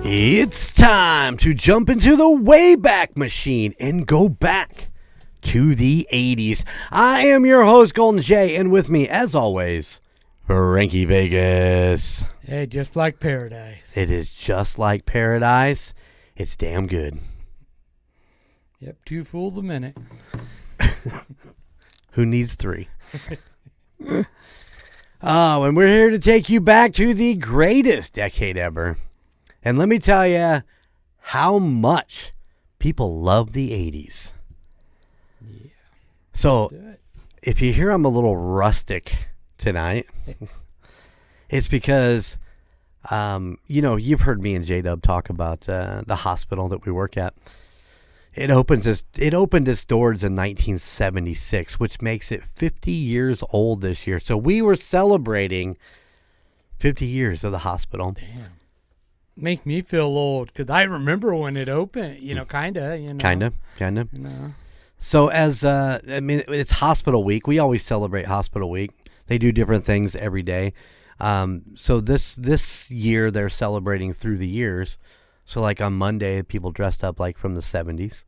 It's time to jump into the Wayback Machine and go back to the 80s. I am your host, Golden J, and with me, as always, Frankie Vegas. Hey, just like paradise. It is just like paradise. It's damn good. Yep, 2 fools a minute. Who needs 3? And we're here to take you back to the greatest decade ever. And let me tell you how much people love the 80s. Yeah. So, if you hear I'm a little rustic tonight, it's because, you've heard me and J-Dub talk about the hospital that we work at. It opened its doors in 1976, which makes it 50 years old this year. So we were celebrating 50 years of the hospital. Damn. Make me feel old, because I remember when it opened, kind of. Kind of. So it's hospital week. We always celebrate hospital week. They do different things every day. So this year they're celebrating through the years. So like on Monday, people dressed up like from the 70s.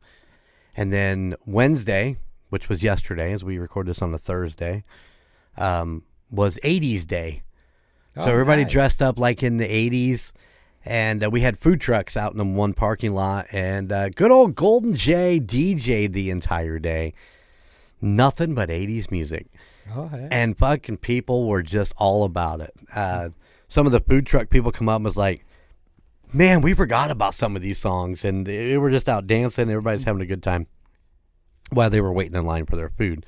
And then Wednesday, which was yesterday, as we record this on a Thursday, was 80s Day. So everybody dressed up like in the 80s. And we had food trucks out in the one parking lot. And good old Golden J DJ'd the entire day. Nothing but 80s music. Oh, hey. And fucking people were just all about it. Some of the food truck people come up and was like, man, we forgot about some of these songs. And they were just out dancing. Everybody's having a good time while they were waiting in line for their food.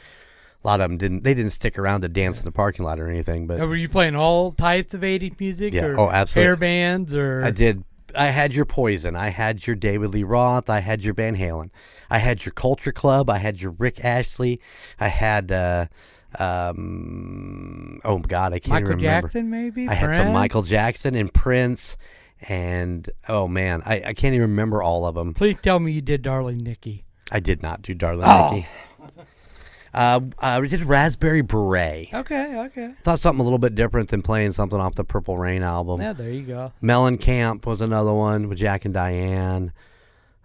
A lot of them didn't stick around to dance in the parking lot or anything. But were you playing all types of 80s music? Yeah, or absolutely. Hair bands? Or? I did. I had your Poison. I had your David Lee Roth. I had your Van Halen. I had your Culture Club. I had your Rick Astley. I had, oh, God, I can't Michael remember. Jackson, maybe? I had some Michael Jackson and Prince. And, oh, man, I can't even remember all of them. Please tell me you did Darling Nikki. I did not do Darling Nikki. We did Raspberry Beret. Okay. Thought something a little bit different than playing something off the Purple Rain album. Yeah, there you go. Mellencamp was another one with Jack and Diane.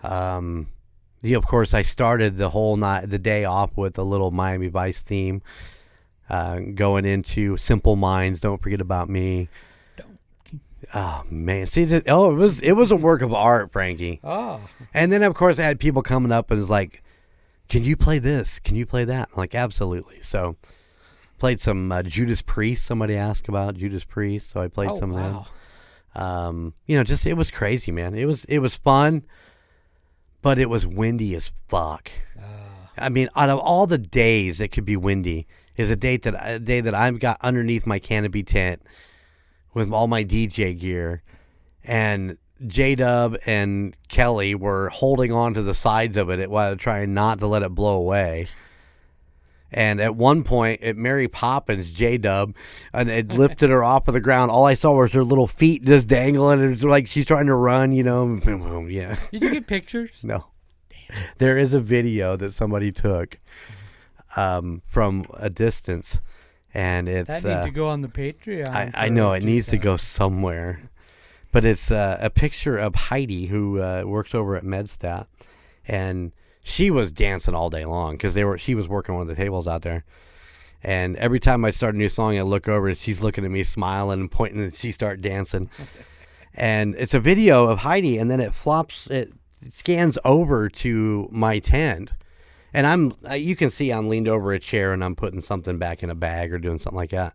Of course, I started the day off with a little Miami Vice theme, going into Simple Minds, Don't Forget About Me. Oh man, see, it was a work of art, Frankie. Oh, and then of course I had people coming up and was like, can you play this? Can you play that? I'm like, absolutely. So played some Judas Priest. Somebody asked about Judas Priest, so I played some of that. It was crazy, man. It was fun, but it was windy as fuck. I mean, out of all the days it could be windy, is a day that I've got underneath my canopy tent with all my DJ gear, and J-Dub and Kelly were holding on to the sides of it while trying not to let it blow away. And at one point, at Mary Poppins, J-Dub, and it lifted her off of the ground. All I saw was her little feet just dangling. It was like she's trying to run, Yeah. Did you get pictures? No. There is a video that somebody took from a distance. And it's that needs to go on the Patreon. I know it needs to go somewhere, but it's a picture of Heidi, who works over at MedStat, and she was dancing all day long because she was working one of the tables out there. And every time I start a new song, I look over and she's looking at me, smiling and pointing, and she starts dancing. And it's a video of Heidi, and then it scans over to my tent. And you can see I'm leaned over a chair and I'm putting something back in a bag or doing something like that.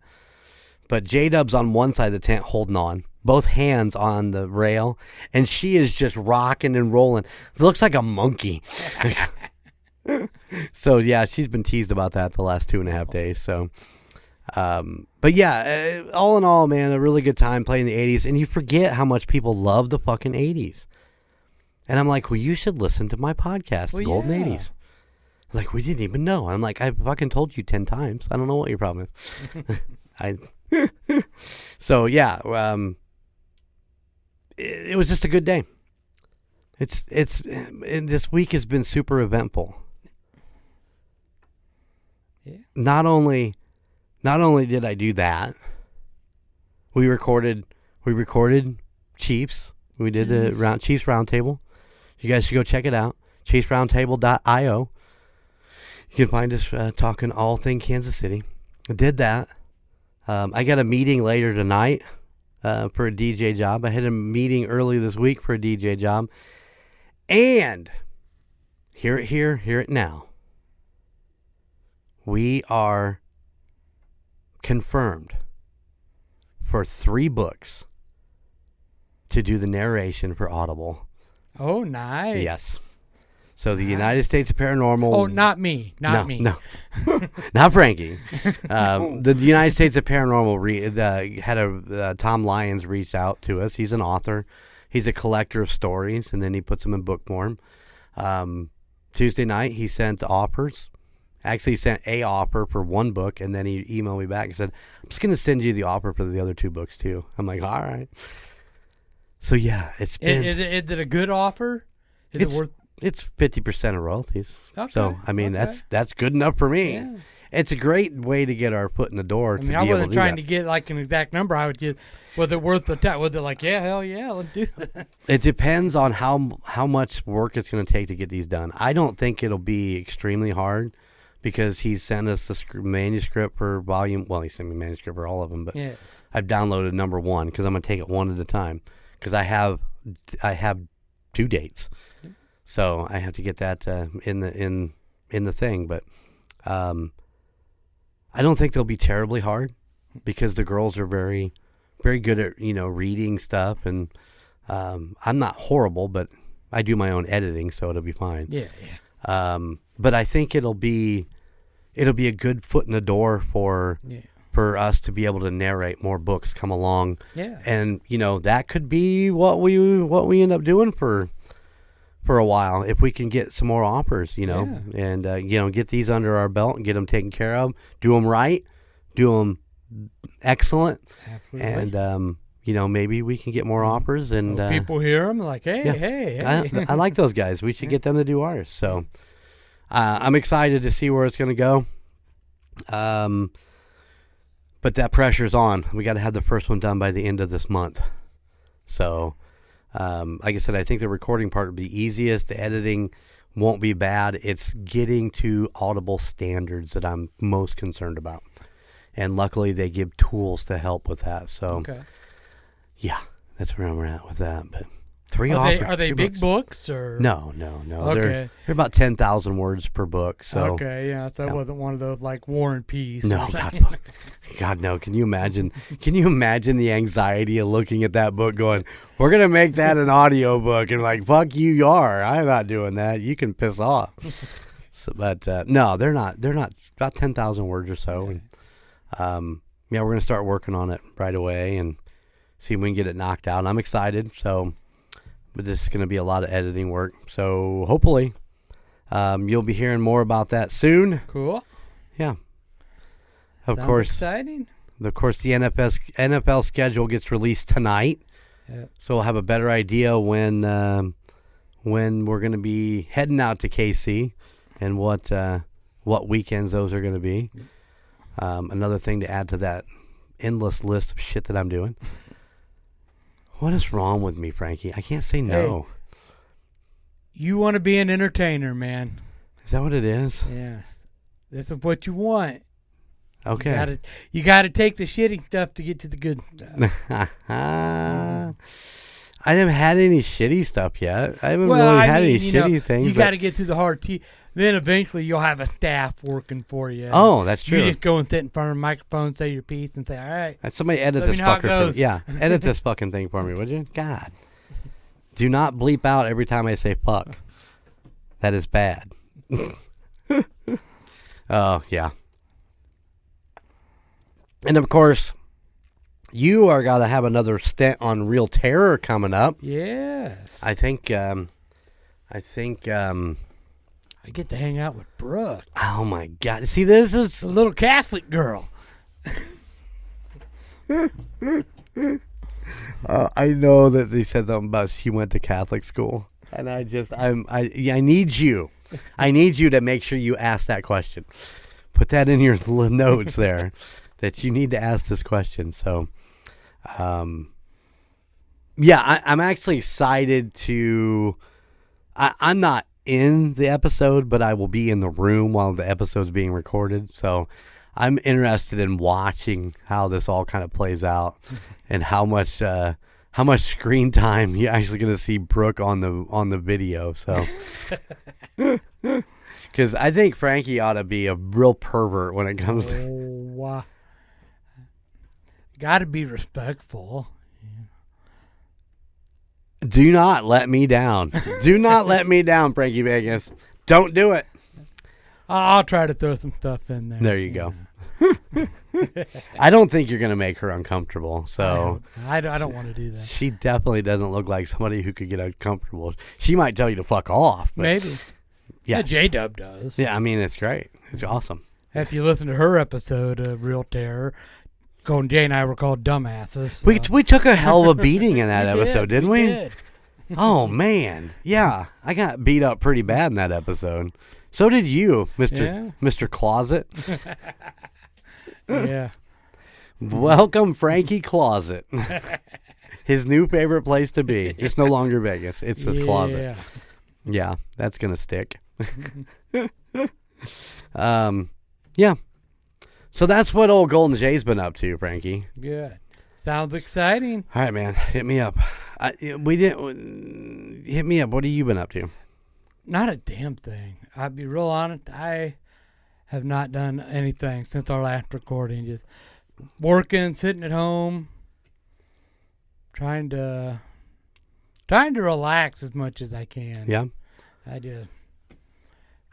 But J-Dub's on one side of the tent holding on, both hands on the rail, and she is just rocking and rolling. It looks like a monkey. So, yeah, she's been teased about that the last 2.5 days. So, but yeah, all in all, man, a really good time playing the 80s. And you forget how much people love the fucking 80s. And I'm like, well, you should listen to my podcast, Golden 80s. Like, we didn't even know. I'm like, I fucking told you 10 times. I don't know what your problem is. So, yeah. It was just a good day. This week has been super eventful. Yeah. Not only did I do that, we recorded Chiefs We did the Chiefs Roundtable. You guys should go check it out. ChiefsRoundtable.io. You can find us talking all thing Kansas City. I did that. I got a meeting later tonight for a DJ job. I had a meeting early this week for a DJ job. And hear it now. We are confirmed for 3 books to do the narration for Audible. Oh, nice. Yes. So the United States of Paranormal. Oh, not me. Not me. No, not Frankie. The United States of Paranormal had Tom Lyons reached out to us. He's an author. He's a collector of stories, and then he puts them in book form. Tuesday night, he sent offers. Actually, he sent a offer for 1 book, and then he emailed me back and said, I'm just going to send you the offer for the other 2 books, too. I'm like, all right. So, yeah, it's been... Is it a good offer? Is it worth... It's 50% of royalties. Okay. So, I mean, that's good enough for me. Yeah. It's a great way to get our foot in the door. I wasn't trying to get like an exact number. I was just, was it worth the time? Was it like, yeah, hell yeah, let's do that? It depends on how much work it's going to take to get these done. I don't think it'll be extremely hard because he sent us the manuscript for volume. Well, he sent me manuscript for all of them, but yeah. I've downloaded number 1 because I'm going to take it one at a time because I have due dates. Yep. So I have to get that in the thing, but I don't think they'll be terribly hard because the girls are very, very good at reading stuff, and I'm not horrible, but I do my own editing, so it'll be fine. Yeah, yeah. But I think it'll be a good foot in the door for us to be able to narrate more books come along. Yeah, and that could be what we end up doing for a while if we can get some more offers, and get these under our belt and get them taken care of, do them right, do them excellent. Absolutely. And maybe we can get more offers and people hear them like, hey. I like those guys. We should get them to do ours. So I'm excited to see where it's going to go. But that pressure's on. We got to have the first one done by the end of this month. So like I said, I think the recording part will be easiest. The editing won't be bad. It's getting to Audible standards that I'm most concerned about. And luckily they give tools to help with that. So yeah, that's where I'm at with that. But 3 offers. Are they big books or? No. Okay. They're about 10,000 words per book. So okay, yeah. So it wasn't one of those like War and Peace. No, God, no. Can you imagine? The anxiety of looking at that book, going, "We're gonna make that an audio book," and like, "Fuck you are. I'm not doing that. You can piss off." So, but no, they're not. They're not about 10,000 words or so. And we're gonna start working on it right away and see if we can get it knocked out. I'm excited. So. But this is going to be a lot of editing work. So hopefully you'll be hearing more about that soon. Cool. Yeah. Sounds exciting. Of course, the NFL schedule gets released tonight. Yep. So we'll have a better idea when we're going to be heading out to KC and what weekends those are going to be. Another thing to add to that endless list of shit that I'm doing. What is wrong with me, Frankie? I can't say no. Hey, you want to be an entertainer, man. Is that what it is? Yes. This is what you want. Okay. You got to take the shitty stuff to get to the good stuff. I haven't had any shitty stuff yet. I haven't had any shitty things. You got to get through the hard Then eventually you'll have a staff working for you. Oh, that's true. You just go and sit in front of a microphone, say your piece, and say, all right. Somebody edit this fucker. Yeah, edit this fucking thing for me, would you? God. Do not bleep out every time I say fuck. That is bad. Oh, yeah. And, of course, you are going to have another stint on Real Terror coming up. Yes. I think I get to hang out with Brooke. Oh, my God. See, this is a little Catholic girl. I know that they said something about she went to Catholic school. And I need you. I need you to make sure you ask that question. Put that in your notes there that you need to ask this question. So, Yeah, I'm actually excited to. I'm not in the episode, but I will be in the room while the episode's being recorded. So I'm interested in watching how this all kind of plays out and how much screen time you're actually going to see Brooke on the video. So, because I think Frankie ought to be a real pervert when it comes to. Got to be respectful. Do not let me down. Do not let me down, Frankie Vegas. Don't do it. I'll try to throw some stuff in there. There you go. I don't think you're going to make her uncomfortable. So I don't want to do that. She definitely doesn't look like somebody who could get uncomfortable. She might tell you to fuck off. But maybe. Yeah, J-Dub does. Yeah, I mean, it's great. It's awesome. If you listen to her episode of Real Terror, Golden J and I were called dumbasses. So. We took a hell of a beating in that episode, didn't we? Did. Oh, man. Yeah, I got beat up pretty bad in that episode. So did you, Mr. Closet. Yeah. Welcome, Frankie Closet. His new favorite place to be. It's no longer Vegas. It's his closet. Yeah, that's going to stick. Yeah. So that's what old Golden J's been up to, Frankie. Good. Sounds exciting. All right, man. Hit me up. Hit me up. What have you been up to? Not a damn thing. I'll be real honest. I have not done anything since our last recording. Just working, sitting at home, trying to relax as much as I can. Yeah. I just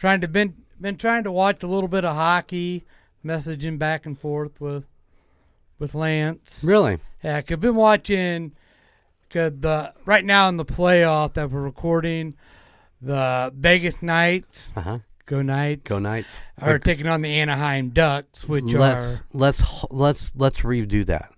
been trying to watch a little bit of hockey, messaging back and forth with Lance. Really? Yeah, I've been watching. Cause right now in the playoff that we're recording, the Vegas Knights, Go Knights, are taking on the Anaheim Ducks, which let's redo that.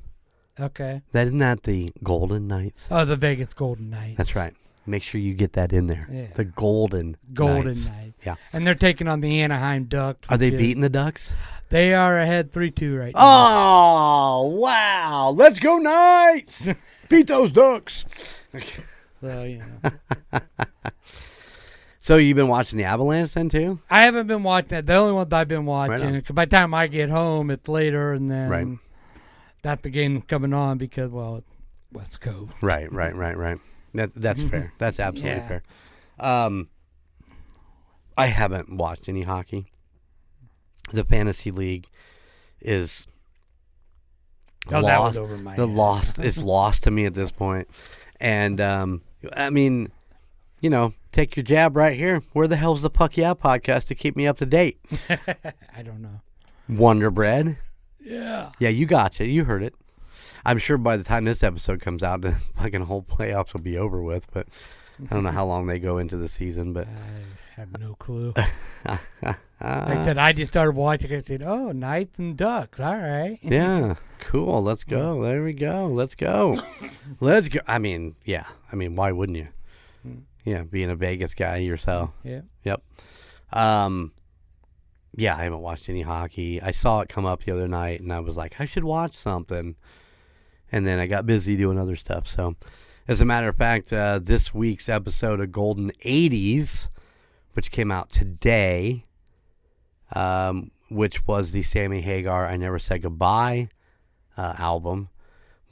Okay. Isn't that the Golden Knights? Oh, the Vegas Golden Knights. That's right. Make sure you get that in there. Yeah. The Golden Knights. Yeah. And they're taking on the Anaheim Ducks. Are they beating the Ducks? They are ahead 3-2 right now. Oh, wow. Let's go Knights. Beat those Ducks. So, you know. So you've been watching the Avalanche then too? I haven't been watching that. The only ones I've been watching. Right, by the time I get home, it's later, and then that's the game coming on because, well, it's West Coast. Right. That's fair. That's absolutely fair. I haven't watched any hockey. The fantasy league is lost. That was over my head. It's lost to me at this point. And I mean, you know, take your jab right here. Where the hell's the Puck Yeah podcast to keep me up to date? I don't know. Wonder Bread? Yeah. Yeah, you gotcha. You heard it. I'm sure by the time this episode comes out, the fucking whole playoffs will be over with, but I don't know how long they go into the season, but I have no clue. Like I said, I just started watching. I said, "Oh, Knights and Ducks. All right." Yeah, cool. Let's go. There we go. Let's go. Let's go. I mean, yeah. I mean, why wouldn't you? Yeah, being a Vegas guy yourself. Yeah. Yep. Yeah, I haven't watched any hockey. I saw it come up the other night, and I was like, I should watch something. And then I got busy doing other stuff. So, as a matter of fact, this week's episode of Golden 80s, which came out today, which was the Sammy Hagar I Never Said Goodbye album,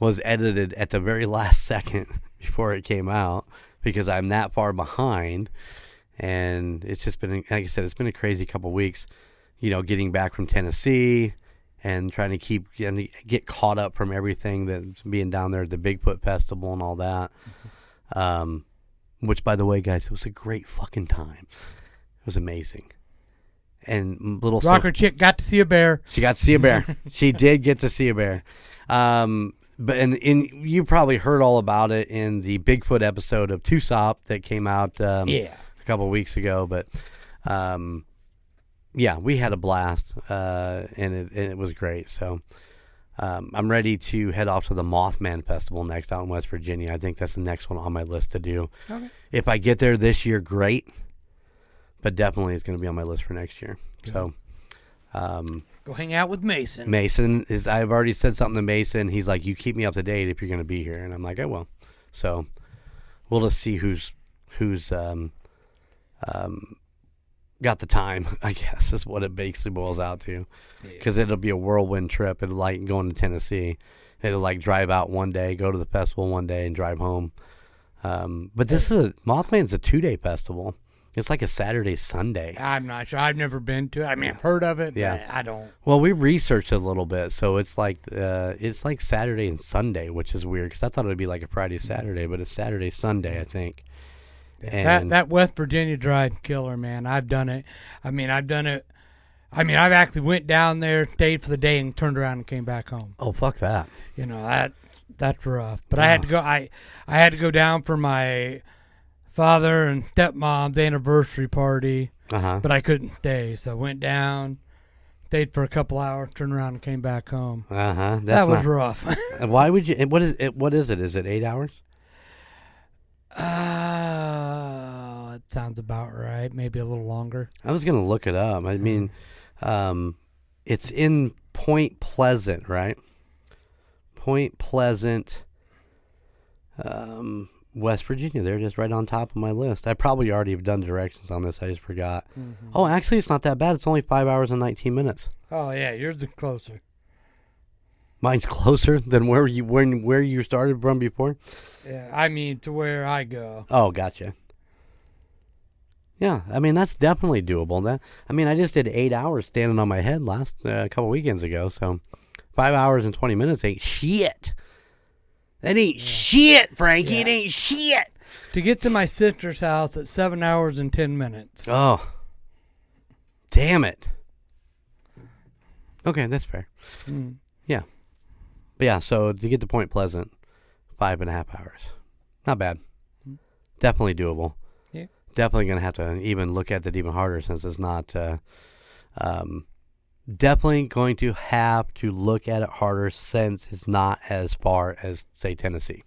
was edited at the very last second before it came out because I'm that far behind. And it's just been, like I said, it's been a crazy couple weeks, you know, getting back from Tennessee and trying to get caught up from everything that's being down there at the Bigfoot Festival and all that. Which, by the way, guys, it was a great fucking time. It was amazing. And little Rocker chick got to see a bear. She got to see a bear. She did get to see a bear. But you probably heard all about it in the Bigfoot episode of Tucson that came out a couple of weeks ago. But yeah, we had a blast, and it was great. So I'm ready to head off to the Mothman Festival next out in West Virginia. I think that's the next one on my list to do. Okay. If I get there this year, great. But definitely it's going to be on my list for next year. Good. So go hang out with Mason. I've already said something to Mason. He's like, you keep me up to date if you're going to be here. And I'm like, I will. So we'll just see who's got the time, I guess, is what it basically boils out to. Because it'll be a whirlwind trip. It'll like going to Tennessee. It'll like drive out one day, go to the festival one day, and drive home. But Mothman's a 2-day festival. It's like a Saturday, Sunday. I'm not sure. I've never been to it. I mean, I've heard of it, but I don't. Well, we researched it a little bit, so it's like Saturday and Sunday, which is weird because I thought it would be like a Friday, Saturday, but it's Saturday, Sunday, I think. And that West Virginia drive killer, man. I've done it. I've actually went down there, stayed for the day, and turned around and came back home. Oh, fuck that. You know, that's rough. But I had to go. I had to go down for my father and stepmom's anniversary party, but I couldn't stay, so I went down, stayed for a couple hours, turned around, and came back home. That was rough. Why would you? What is it? Is it 8 hours? It sounds about right. Maybe a little longer. I was gonna look it up. I mean, it's in Point Pleasant, right? Point Pleasant, West Virginia. There it is, right on top of my list. I probably already have done directions on this. I just forgot. Mm-hmm. Oh, actually, it's not that bad. It's only 5 hours and 19 minutes. Oh yeah, yours is closer. Mine's closer than where you started from before. Yeah, I mean to where I go. Oh, gotcha. Yeah, I mean that's definitely doable. I just did 8 hours standing on my head last couple weekends ago. So 5 hours and 20 minutes ain't shit. That ain't shit, Frankie. Yeah. It ain't shit. To get to my sister's house at 7 hours and 10 minutes. Oh, damn it. Okay, that's fair. Yeah. But yeah, so to get to Point Pleasant, 5.5 hours. Not bad. Definitely doable. Yeah. Definitely going to have to even look at it even harder since it's not... definitely going to have to look at it harder since it's not as far as, say, Tennessee.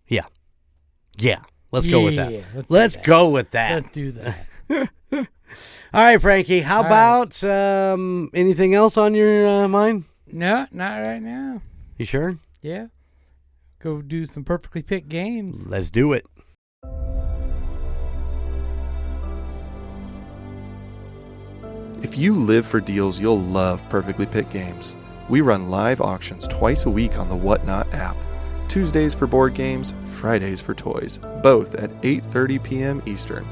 Yeah. Yeah. Let's go with that. Let's go with that. Let's do that. All right, Frankie. How about anything else on your mind? No, not right now. You sure? Yeah. Go do some perfectly picked games. Let's do it. If you live for deals, you'll love Perfectly Picked Games. We run live auctions twice a week on the Whatnot app. Tuesdays for board games, Fridays for toys, both at 8:30 p.m. Eastern.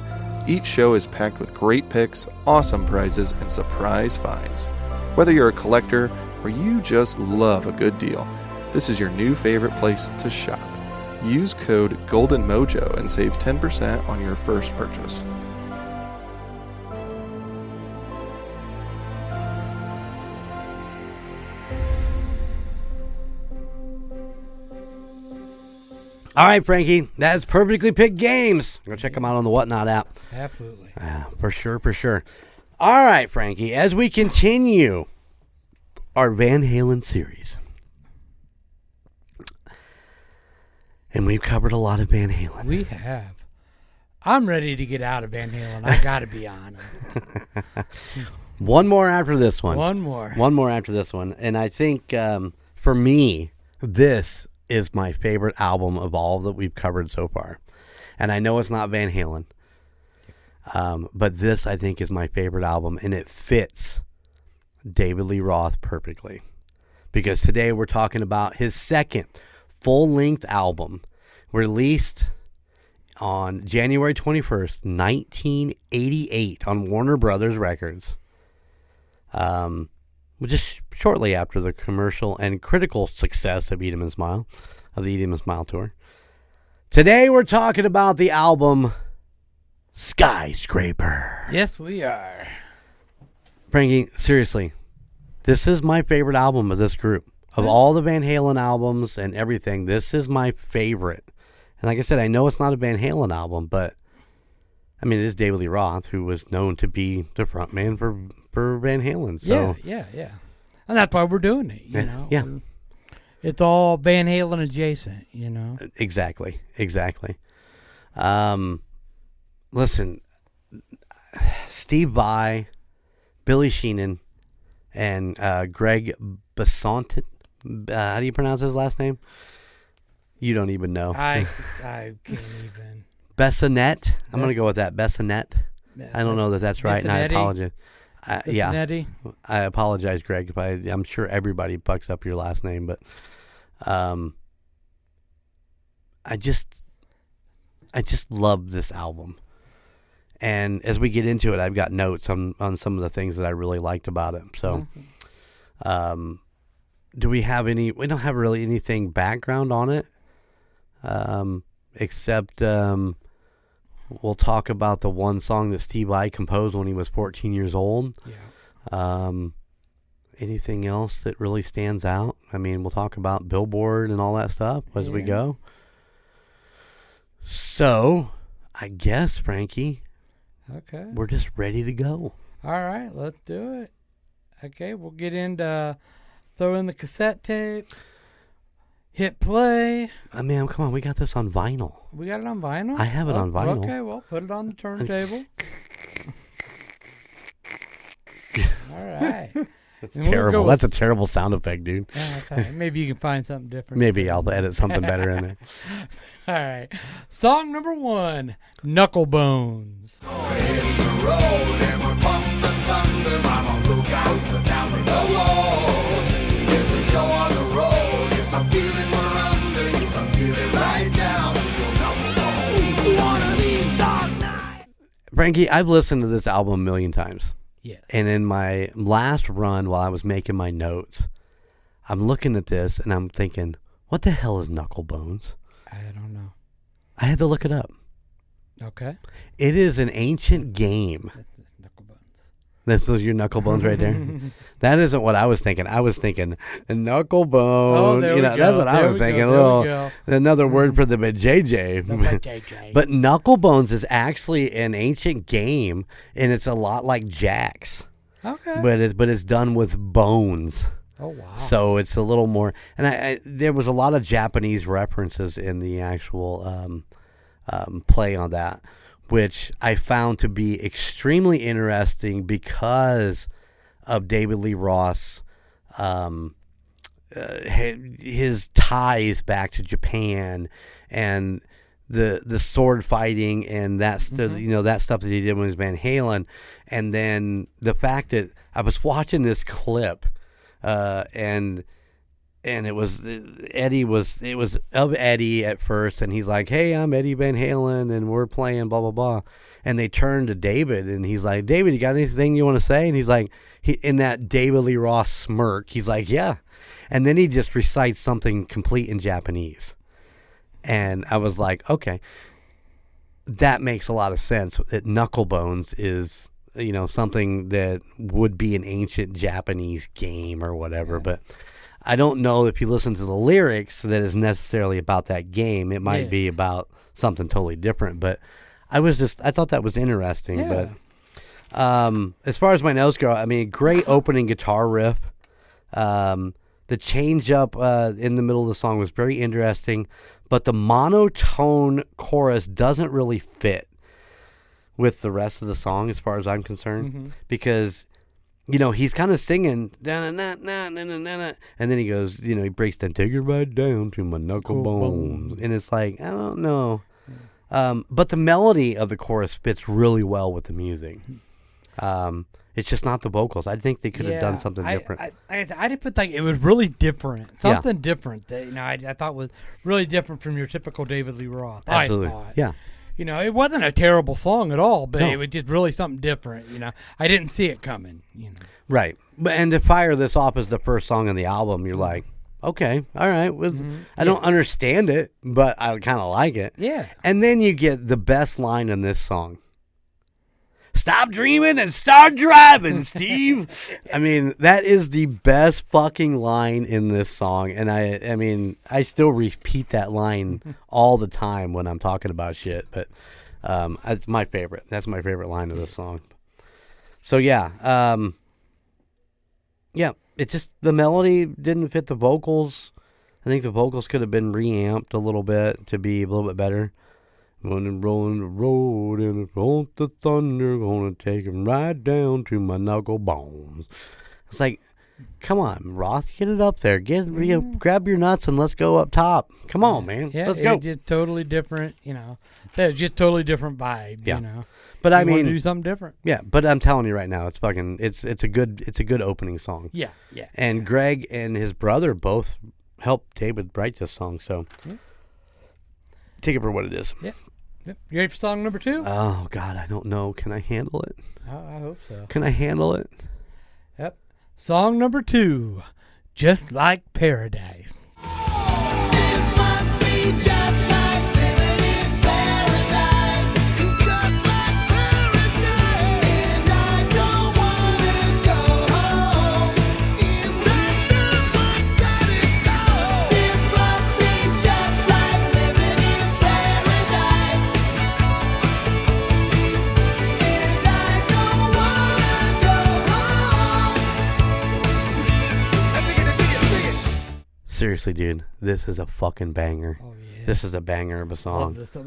Each show is packed with great picks, awesome prizes, and surprise finds. Whether you're a collector or you just love a good deal, this is your new favorite place to shop. Use code Golden Mojo and save 10% on your first purchase. All right, Frankie, that's Perfectly Picked Games. Go check them out on the Whatnot app. Absolutely. For sure. All right, Frankie, as we continue our Van Halen series, and we've covered a lot of Van Halen. We have. I'm ready to get out of Van Halen. I got to be honest. One more after this one. One more after this one. And I think for me, this is my favorite album of all that we've covered so far. And I know it's not Van Halen, but this I think is my favorite album, and it fits David Lee Roth perfectly. Because today we're talking about his second full-length album, released on January 21st, 1988 on Warner Brothers Records. Just shortly after the commercial and critical success of the Eat 'Em and Smile tour. Today we're talking about the album Skyscraper. Yes, we are. Frankie, seriously, this is my favorite album of this group. Of all the Van Halen albums and everything, this is my favorite. And like I said, I know it's not a Van Halen album, but I mean, it is David Lee Roth, who was known to be the frontman for Van Halen. So yeah. And that's why we're doing it, you know. Yeah. It's all Van Halen adjacent, you know. Exactly. Listen, Steve Vai, Billy Sheehan, and Greg Bassanti. How do you pronounce his last name? You don't even know. I can't even. Bessonette. I'm going to go with that. Bessonette. I don't know that that's right, and I apologize. Yeah, I apologize, Greg. If I'm sure everybody fucks up your last name, but I just love this album. And as we get into it, I've got notes on some of the things that I really liked about it. So, do we have any? We don't have really anything background on it, except we'll talk about the one song that Steve Vai composed when he was 14 years old. Yeah. Anything else that really stands out? I mean, we'll talk about Billboard and all that stuff as we go. So, I guess, Frankie. Okay. We're just ready to go. All right, let's do it. Okay, we'll get into throw in the cassette tape, hit play. Man, come on, we got this on vinyl. We got it on vinyl? I have it on vinyl. Okay, well, put it on the turntable. All right. That's terrible. That's a terrible sound effect, dude. Yeah, that's all right. Maybe you can find something different. Maybe I'll edit something better in there. All right. Song number 1, Knuckle Bones. Frankie, I've listened to this album a million times. Yes. And in my last run, while I was making my notes, I'm looking at this and I'm thinking, what the hell is Knuckle Bones? I don't know. I had to look it up. Okay. It is an ancient game. That's Knuckle Bones. This is your Knuckle Bones right there. That isn't what I was thinking. I was thinking Knuckle Bone. Oh, there we go. That's what I was thinking. Another word for the JJ. But Knuckle Bones is actually an ancient game, and it's a lot like Jacks. Okay. But it's done with bones. Oh wow. So it's a little more, and I there was a lot of Japanese references in the actual play on that, which I found to be extremely interesting because of David Lee Roth's his ties back to Japan and the sword fighting and that that stuff that he did when he was Van Halen, and then the fact that I was watching this clip and it was of Eddie at first, and he's like, "Hey, I'm Eddie Van Halen, and we're playing blah blah blah," and they turn to David, and he's like, "David, you got anything you want to say?" And he's like, in that David Lee Roth smirk, he's like, "Yeah," and then he just recites something complete in Japanese, and I was like, "Okay, that makes a lot of sense." That Knuckle Bones is something that would be an ancient Japanese game or whatever, but I don't know if you listen to the lyrics that is necessarily about that game. It might be about something totally different, but I thought that was interesting. Yeah. But as far as my notes go, I mean, great opening guitar riff. The change up in the middle of the song was very interesting, but the monotone chorus doesn't really fit with the rest of the song as far as I'm concerned, because he's kind of singing, and then he goes, he breaks down, take it right down to my knuckle bones. And it's like, I don't know. But the melody of the chorus fits really well with the music. It's just not the vocals. I think they could have done something different. I didn't think it was really different. Something different that, I thought was really different from your typical David Lee Roth. Absolutely. I thought. Yeah. It wasn't a terrible song at all, but it was just really something different. I didn't see it coming. Right. And to fire this off as the first song on the album, you're like, okay, all right. I don't understand it, but I kind of like it. Yeah. And then you get the best line in this song. Stop dreaming and start driving, Steve. I mean, that is the best fucking line in this song. And I mean, I still repeat that line all the time when I'm talking about shit. But it's my favorite. That's my favorite line of the song. So, yeah. It just, the melody didn't fit the vocals. I think the vocals could have been reamped a little bit to be a little bit better. Running, rolling the road, and if want the thunder, gonna take him right down to my knuckle bones. It's like, Come on, Roth, get it up there. Grab your nuts and let's go up top. Come on, man. Yeah, let's go. It's just totally different, There's just totally different vibe, But I mean, do something different. Yeah, but I'm telling you right now, it's a good opening song. Yeah. And Greg and his brother both helped David write this song, so take it for what it is. Yeah. You ready for song number 2? Oh God, I don't know. Can I handle it? I hope so. Can I handle it? Yep. Song number 2, Just Like Paradise. This must be just like living in paradise. Just like paradise. And I don't wanna go home. And I don't want to go. This must be just like living in paradise. And I don't wanna go home. Seriously, dude, this is a fucking banger. Oh, yeah. This is a banger of a song. Love this.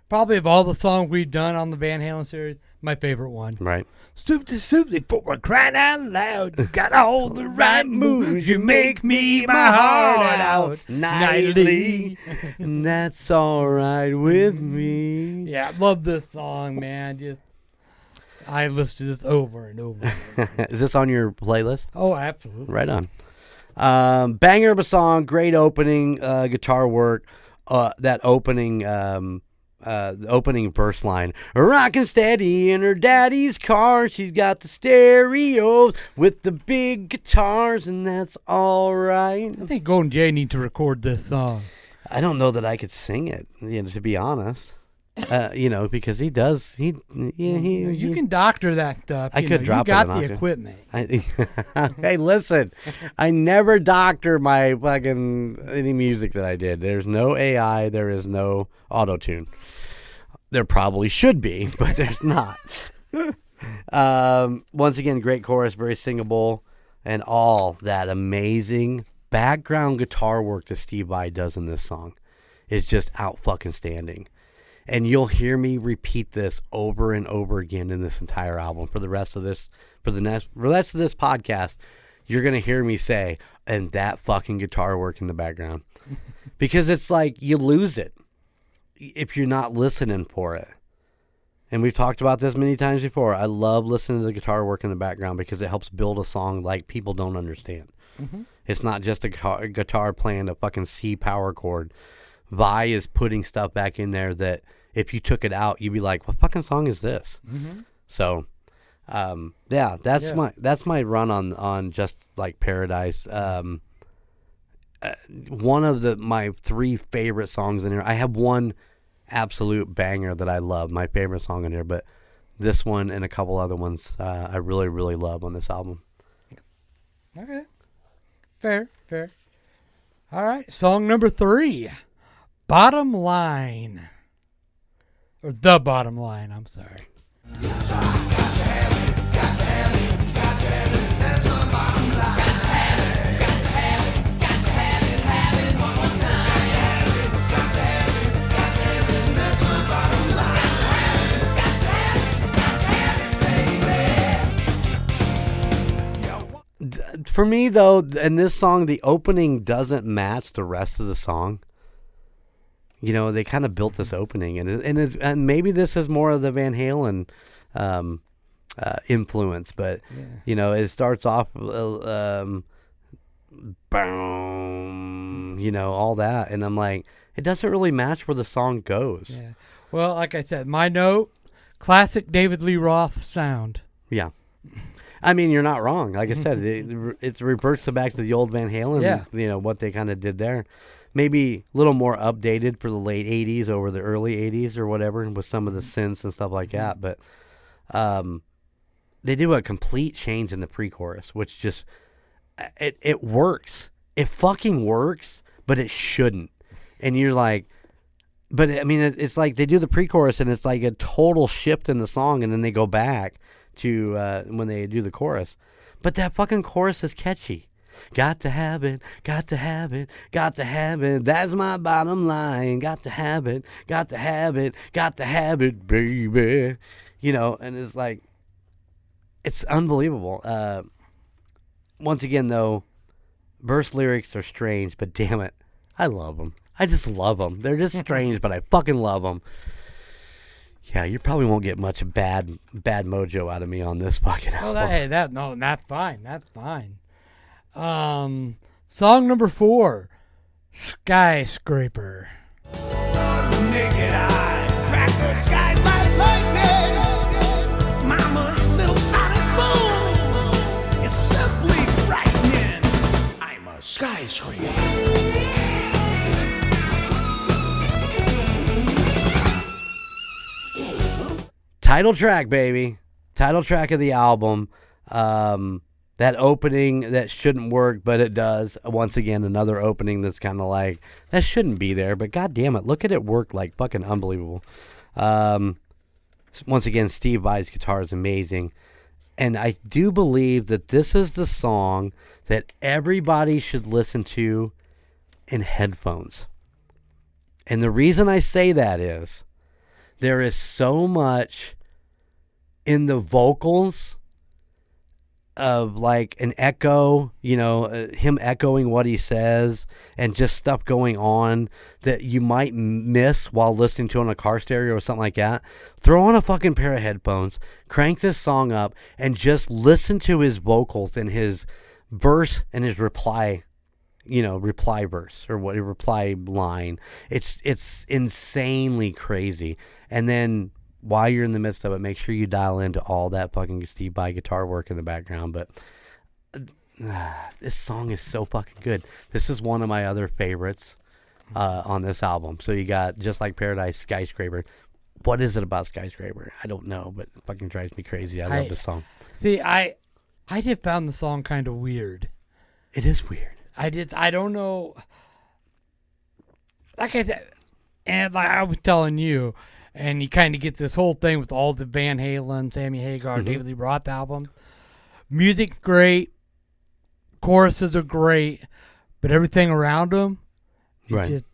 Probably of all the songs we've done on the Van Halen series, my favorite one. Right. Soup to soup, for we're crying out loud. You got all the right moves. You make me my heart out nightly. And that's all right with me. Yeah, I love this song, man. I listen to this over and over. And over. Is this on your playlist? Oh, absolutely. Right on. Banger of a song, great opening guitar work. That opening the opening verse line. Rockin' steady in her daddy's car. She's got the stereos with the big guitars, and that's all right. I think Golden J need to record this song. I don't know that I could sing it, to be honest. Because he does. You can doctor that stuff. I could drop it. You got an the octave. Equipment. Hey, listen. I never doctor my fucking any music that I did. There's no AI. There is no auto-tune. There probably should be, but there's not. Once again, great chorus, very singable, and all that amazing background guitar work that Steve Vai does in this song is just out fucking standing. And you'll hear me repeat this over and over again in this entire album for the rest of this podcast. You're gonna hear me say, and that fucking guitar work in the background, because it's like you lose it if you're not listening for it. And we've talked about this many times before. I love listening to the guitar work in the background because it helps build a song like people don't understand. Mm-hmm. It's not just a guitar playing a fucking C power chord. Vai is putting stuff back in there that if you took it out, you'd be like, what fucking song is this? Mm-hmm. So, that's my run on Just Like Paradise. One of my 3 favorite songs in here. I have one absolute banger that I love, my favorite song in here, but this one and a couple other ones I really, really love on this album. Okay. Fair. All right, song number 3. Bottom Line. Or The Bottom Line, I'm sorry. For me, though, in this song, the opening doesn't match the rest of the song. They kind of built this opening, and maybe this is more of the Van Halen influence, but it starts off, boom, all that, and I'm like, it doesn't really match where the song goes. Yeah. Well, like I said, my note, classic David Lee Roth sound. Yeah. I mean, you're not wrong. Like I said, it reverts back to the old Van Halen, what they kind of did there. Maybe a little more updated for the late 80s over the early 80s or whatever with some of the synths and stuff like that. But they do a complete change in the pre-chorus, which just, it works. It fucking works, but it shouldn't. And you're like, but I mean, it's like they do the pre-chorus and it's like a total shift in the song, and then they go back to when they do the chorus. But that fucking chorus is catchy. Got to have it, got to have it, got to have it. That's my bottom line. Got to have it, got to have it, got to have it, baby. And it's like, it's unbelievable. once again, though, verse lyrics are strange, but damn it, I love them. I just love them. They're just strange, but I fucking love them. Yeah, you probably won't get much bad mojo out of me on this fucking album. That's fine. That's fine. Song number 4, Skyscraper. Naked eye, crack the skies like lightning. Mama's little sonic boom is simply frightening. I'm a skyscraper. Title track, baby. Title track of the album. That opening that shouldn't work, but it does. Once again, another opening that's kind of like, that shouldn't be there, but god damn it, look at it work like fucking unbelievable. Once again, Steve Vai's guitar is amazing. And I do believe that this is the song that everybody should listen to in headphones. And the reason I say that is, there is so much in the vocals of like an echo, him echoing what he says and just stuff going on that you might miss while listening to it on a car stereo or something like that. Throw on a fucking pair of headphones, crank this song up, and just listen to his vocals and his verse and his reply verse or what reply line. It's insanely crazy. And then while you're in the midst of it, make sure you dial into all that fucking Steve Vai guitar work in the background. But this song is so fucking good. This is one of my other favorites on this album. So you got Just Like Paradise, Skyscraper. What is it about Skyscraper? I don't know, but it fucking drives me crazy. I love this song. See, I just found the song kind of weird. It is weird. I don't know. Like I said, and like I was telling you, and you kind of get this whole thing with all the Van Halen, Sammy Hagar, David Lee Roth album. Music's great. Choruses are great. But everything around them, just,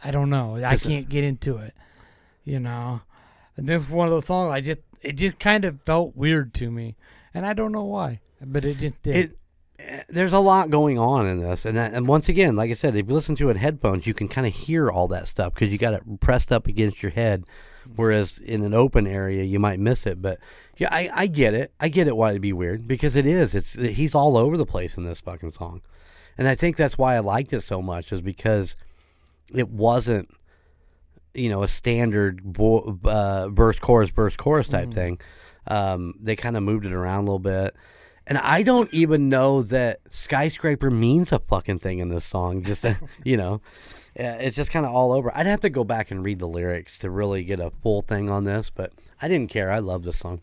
I don't know. I can't get into it, And then for one of those songs, it just kind of felt weird to me. And I don't know why, but it just did. There's a lot going on in this, and once again, like I said, if you listen to it in headphones, you can kind of hear all that stuff because you got it pressed up against your head, whereas in an open area you might miss it. But yeah, I get it. I get it why it'd be weird because it is. He's all over the place in this fucking song, and I think that's why I liked it so much is because it wasn't, a standard verse chorus type thing. They kind of moved it around a little bit. And I don't even know that skyscraper means a fucking thing in this song. Just, it's just kind of all over. I'd have to go back and read the lyrics to really get a full thing on this, but I didn't care. I love this song.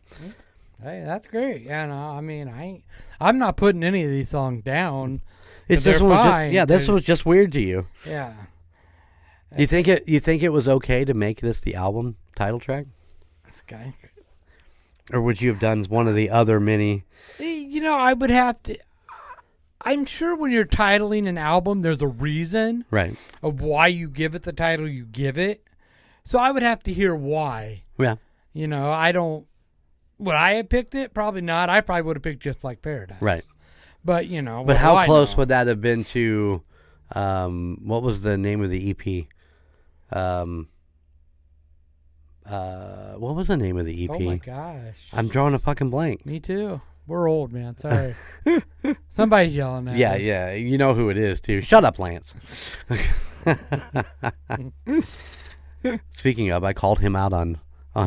Hey, that's great. Yeah, no, I mean, I'm not putting any of these songs down. It's this one fine. This one was just weird to you. Yeah. You think it was okay to make this the album title track? Skyscraper. Or would you have done one of the other many? I would have to. I'm sure when you're titling an album, there's a reason, right, of why you give it the title you give it. So I would have to hear why. Yeah. I don't. Would I have picked it? Probably not. I probably would have picked Just Like Paradise. Right. But But how close would that have been to? What was the name of the EP? What was the name of the EP? Oh my gosh. I'm drawing a fucking blank. Me too. We're old, man. Sorry. Somebody's yelling at us. Yeah. You know who it is, too. Shut up, Lance. Speaking of, I called him out on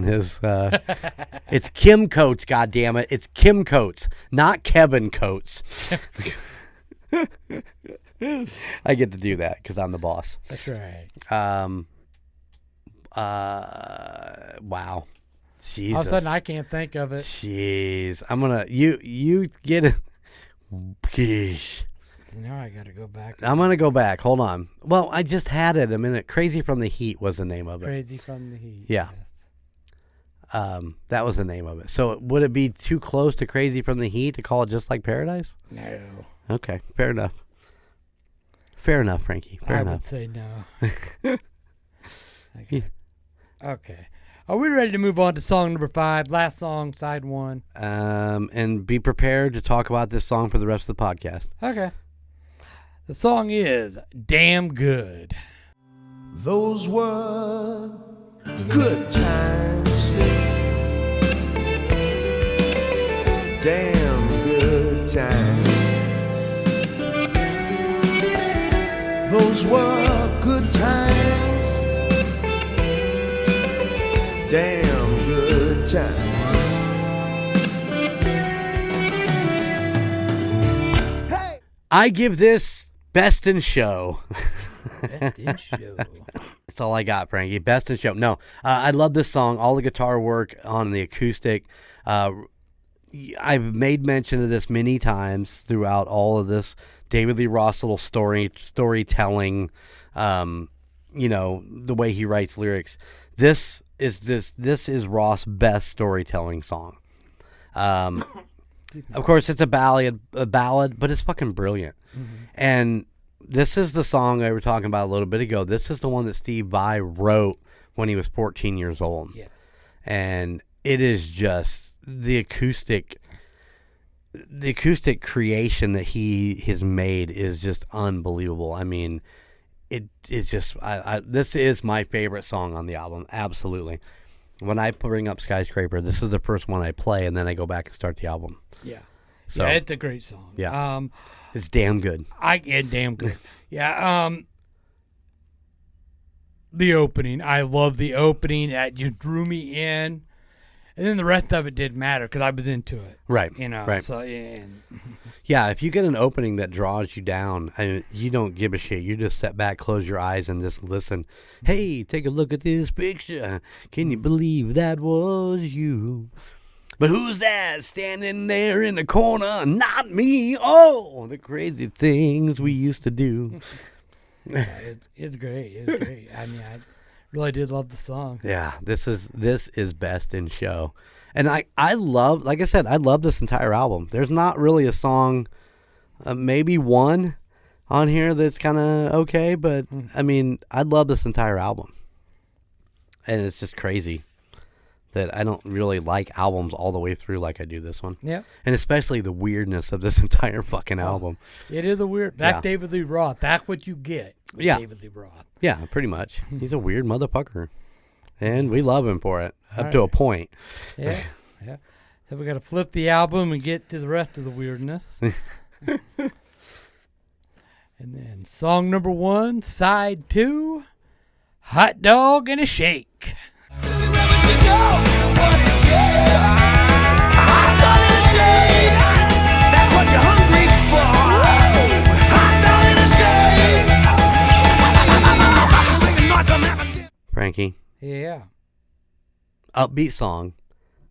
his... it's Kim Coates, goddammit. It's Kim Coates, not Kevin Coates. I get to do that because I'm the boss. That's right. Wow. Jesus. All of a sudden, I can't think of it. Jeez. I'm going to... You get it. Geesh. Now I got to go back. I'm going to go back. Hold on. Well, I just had it a minute. Crazy from the Heat was the name of it. Crazy from the Heat. Yeah. Yes. That was the name of it. So would it be too close to Crazy from the Heat to call it Just Like Paradise? No. Okay. Fair enough. Fair enough, Frankie. Fair enough. I would say no. Okay. Are we ready to move on to song number 5? Last song, side 1. And be prepared to talk about this song for the rest of the podcast. Okay. The song is Damn Good. Those were good times. Damn good times. Those were good times. Damn good times. Hey! I give this best in show. Best in show. That's all I got, Frankie. Best in show. No, I love this song. All the guitar work on the acoustic. I've made mention of this many times throughout all of this. David Lee Roth's little storytelling, the way he writes lyrics. This is Roth's best storytelling song. Of course, it's a ballad, but it's fucking brilliant. Mm-hmm. And this is the song I was talking about a little bit ago. This is the one that Steve Vai wrote when he was 14 years old. Yes. And it is just the acoustic creation that he has made is just unbelievable. I mean, it's just this is my favorite song on the album. Absolutely. When I bring up Skyscraper, this is the first one I play, and then I go back and start the album. Yeah. So, yeah, it's a great song. Yeah. It's damn good. Damn good. Yeah. The opening. I love the opening. That you drew me in. And then the rest of it didn't matter because I was into it. Right. Right. So, yeah, if you get an opening that draws you down, you don't give a shit. You just sit back, close your eyes, and just listen. Hey, take a look at this picture. Can you believe that was you? But who's that standing there in the corner? Not me. Oh, the crazy things we used to do. Yeah, it's great. It's great. I mean, I really did love the song. Yeah, this is best in show. And I love, like I said, I love this entire album. There's not really a song, maybe one on here that's kind of okay, but I mean, I love this entire album. And it's just crazy that I don't really like albums all the way through like I do this one. Yeah. And especially the weirdness of this entire fucking album. It is a weird. That's David Lee Roth. That's what you get with David Lee Roth. Yeah, pretty much. He's a weird motherfucker. And we love him for it, up to a point. Yeah, yeah. So we got to flip the album and get to the rest of the weirdness. And then song number 1, side 2, Hot Dog and a Shake. Frankie. Yeah. Upbeat song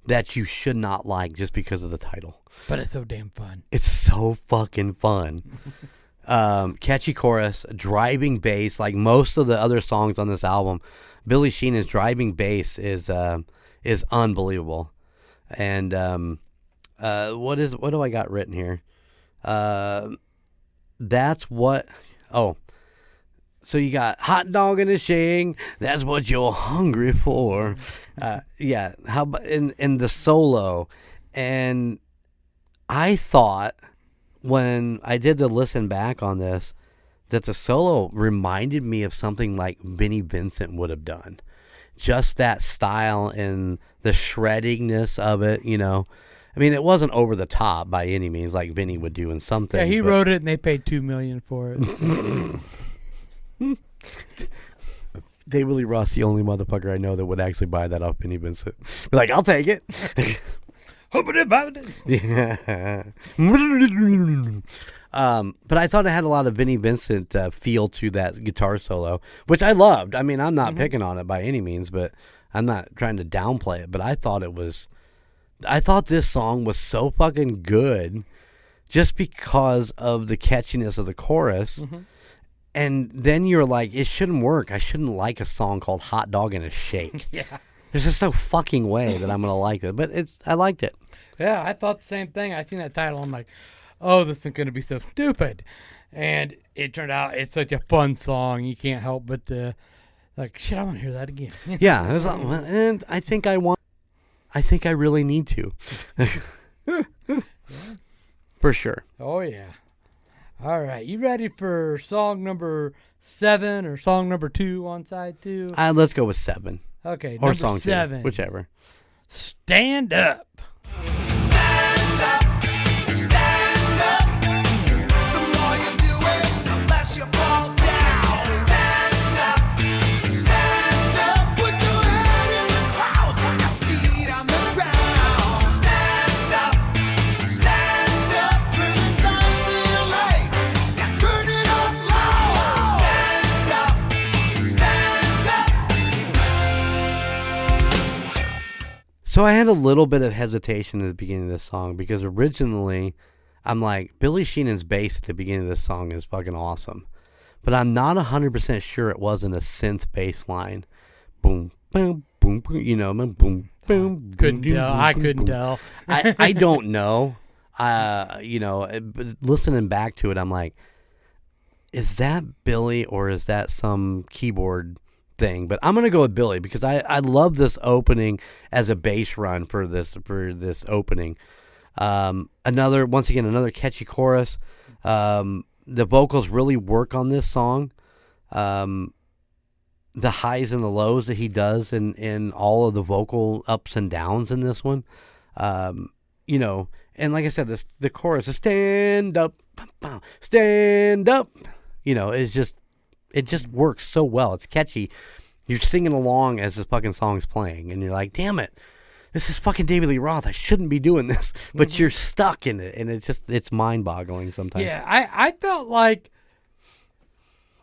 that you should not like just because of the title. But it's so damn fun. It's so fucking fun. Catchy chorus, driving bass, like most of the other songs on this album. Billy Sheen's driving bass is unbelievable. And what do I got written here? That's what. Oh. So you got hot dog and a shake. That's what you're hungry for. Yeah. How about in the solo? And I thought when I did the listen back on this that the solo reminded me of something like Vinnie Vincent would have done. Just that style and the shreddingness of it, you know. I mean, it wasn't over the top by any means like Vinnie would do in some things. Yeah, he wrote it and they paid $2 million for it. So. David Lee Roth's the only motherfucker I know that would actually buy that off Vinnie Vincent. Be like, I'll take it. Yeah. But I thought it had a lot of Vinnie Vincent feel to that guitar solo, which I loved. I mean, I'm not picking on it by any means, but I'm not trying to downplay it. But I thought this song was so fucking good just because of the catchiness of the chorus. Mm-hmm. And then you're like, it shouldn't work. I shouldn't like a song called Hot Dog and a Shake. Yeah. There's just no fucking way that I'm going to like it. But I liked it. Yeah, I thought the same thing. I seen that title. I'm like, oh, this is going to be so stupid. And it turned out it's such a fun song. You can't help but Like, shit, I want to hear that again. Yeah, it was like, and I think I really need to. Yeah. For sure. Oh, yeah. All right. You ready for song number 7 or song number 2 on side 2? Let's go with 7. Okay, or number song 7. 2, whichever. Stand Up. Stand up, stand up. The more you do it, the less you fall down. Stand up, put your head in the clouds, put your feet on the ground. Stand up, for the time of your life, burn it up loud. Stand up. So I had a little bit of hesitation at the beginning of this song because originally I'm like, Billy Sheenan's bass at the beginning of this song is fucking awesome. But I'm not 100% sure it wasn't a synth bass line. Boom, boom, boom, boom, boom, boom. Couldn't boom, tell. boom, I boom, couldn't boom. tell. I don't know. But listening back to it, I'm like, is that Billy or is that some keyboard thing? But I'm gonna go with Billy because I love this opening as a bass run for this opening. Another catchy chorus. The vocals really work on this song. The highs and the lows that he does in all of the vocal ups and downs in this one. And like I said, the chorus is stand up, stand up. It just works so well. It's catchy. You're singing along as this fucking song's playing, and you're like, damn it, this is fucking David Lee Roth. I shouldn't be doing this. But you're stuck in it, and it's mind-boggling sometimes. Yeah, I felt like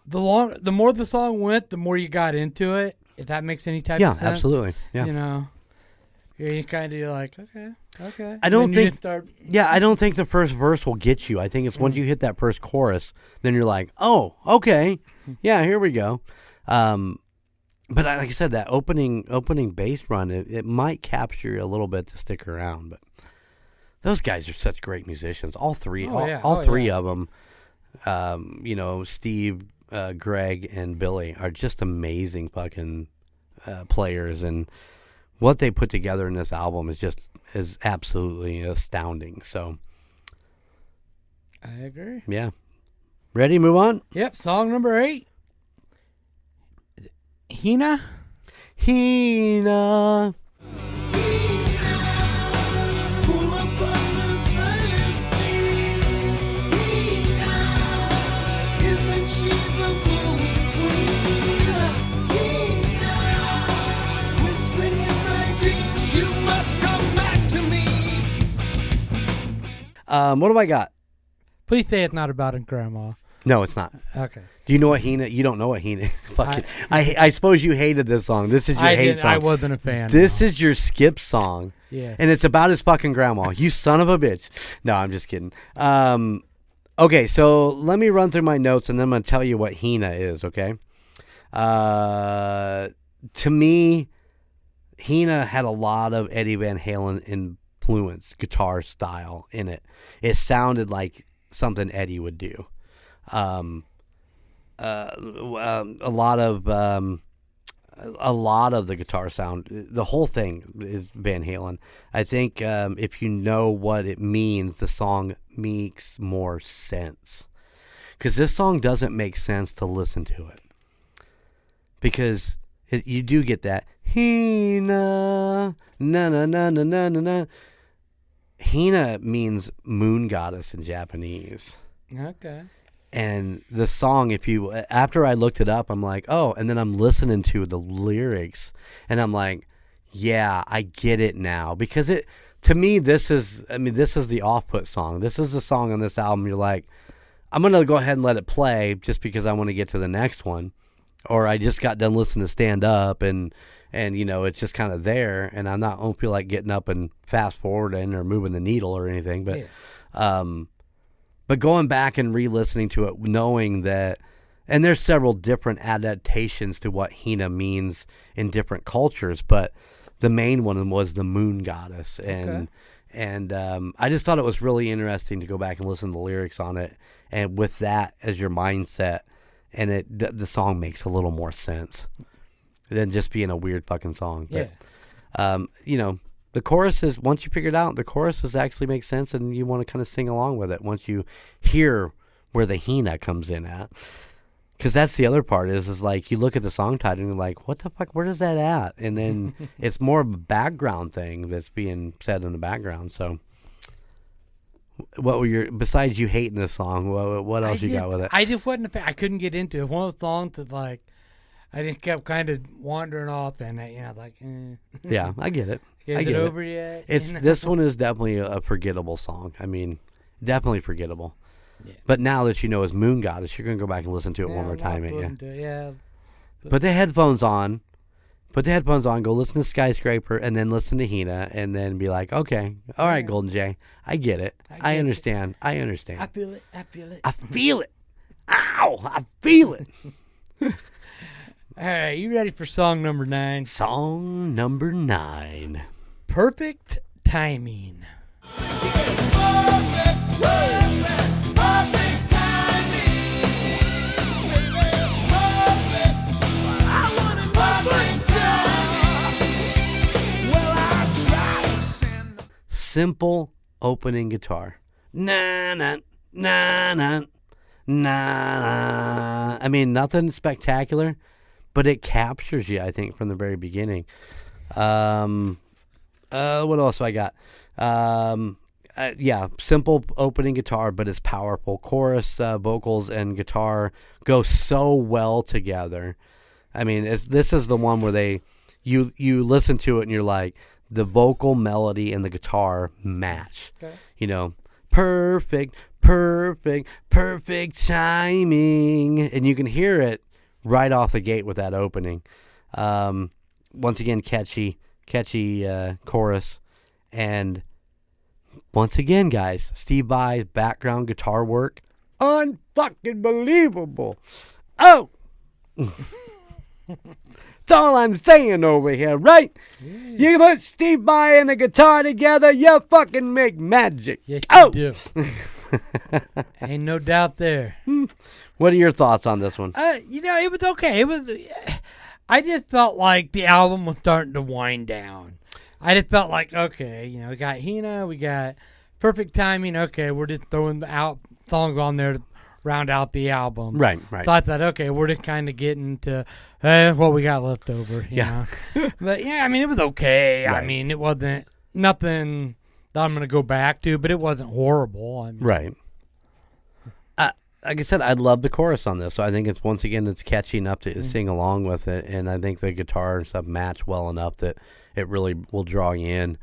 the more the song went, the more you got into it, if that makes any type of sense. Yeah, absolutely. Yeah. You kind of like, okay. I don't think the first verse will get you. I think it's once you hit that first chorus, then you're like, oh, okay, yeah, here we go. But like I said, that opening bass run, it might capture you a little bit to stick around. But those guys are such great musicians. All three of them. Steve, Greg, and Billy are just amazing fucking players, and what they put together in this album is absolutely astounding. So I agree. Yeah. Ready? Move on? Yep. Song number 8. Hina. Pull up on the silent sea. Isn't she the moon queen? Whispering in my dreams, you must come back to me. What do I got? Please say it's not about a grandma. No, it's not. Okay. Do you know what Hina? You don't know what Hina. Fuck it. I suppose you hated this song. This is your hate song. I wasn't a fan. This is your skip song. Yeah. And it's about his fucking grandma. You son of a bitch. No, I'm just kidding. Okay, so let me run through my notes and then I'm going to tell you what Hina is, okay? To me, Hina had a lot of Eddie Van Halen influence, guitar style in it. It sounded like something Eddie would do. A lot of the guitar sound, the whole thing is Van Halen. I think if you know what it means, the song makes more sense. Because this song doesn't make sense to listen to it. Because you do get that Hina, na na na na na na na. Hina means moon goddess in Japanese. Okay. And the song, after I looked it up, I'm like, oh, and then I'm listening to the lyrics, and I'm like, yeah, I get it now. Because to me, this is the off-put song. This is the song on this album. You're like, I'm going to go ahead and let it play just because I want to get to the next one. Or I just got done listening to Stand Up, and it's just kind of there, and I don't feel like getting up and fast-forwarding or moving the needle or anything. But, But going back and re-listening to it, knowing that, and there's several different adaptations to what Hina means in different cultures, but the main one was the moon goddess. And I just thought it was really interesting to go back and listen to the lyrics on it, and with that as your mindset, and the song makes a little more sense. than just being a weird fucking song. Yeah. But, the choruses, once you figure it out, the choruses actually make sense, and you want to kind of sing along with it once you hear where the Hina comes in at. Because that's the other part is like you look at the song title and you're like, what the fuck, where does that at? And then it's more of a background thing that's being said in the background. So what were besides you hating this song, what else you got with it? I just wasn't I couldn't get into it. One of those songs that like, I just kept kind of wandering off and Yeah, I get it. Is it over yet? This one is definitely a forgettable song. I mean, definitely forgettable. Yeah. But now that you know it's Moon Goddess, you're going to go back and listen to it one more time. Yeah. Put the headphones on. Go listen to Skyscraper, and then listen to Hina, and then be like, okay, all right, Golden J, I get it. I understand. I feel it. I feel it. Ow! I feel it. All right, you ready for song number 9? Song number 9. Perfect Timing. Simple opening guitar. Na na na na na. I mean, nothing spectacular, but it captures you, I think, from the very beginning. What else do I got? Simple opening guitar, but it's powerful. Chorus, vocals, and guitar go so well together. I mean, this is the one where you listen to it and you're like, the vocal melody and the guitar match. Okay. Perfect timing. And you can hear it right off the gate with that opening. Once again, catchy chorus. And once again, guys, Steve Vai's background guitar work, unfucking believable. Oh! That's all I'm saying over here, right? Yeah. You put Steve Vai and the guitar together, you fucking make magic. Yes, you do. Ain't no doubt there. What are your thoughts on this one? It was okay. I just felt like the album was starting to wind down. I just felt like, okay, we got Hina, we got Perfect Timing. Okay, we're just throwing out songs on there to round out the album. Right. So I thought, okay, we're just kind of getting to what we got left over. You know? But, yeah, I mean, it was okay. Right. I mean, it wasn't nothing that I'm going to go back to, but it wasn't horrible. I mean, right. Like I said, I love the chorus on this, so I think it's catchy enough to sing along with it, and I think the guitar and stuff match well enough that it really will draw you in.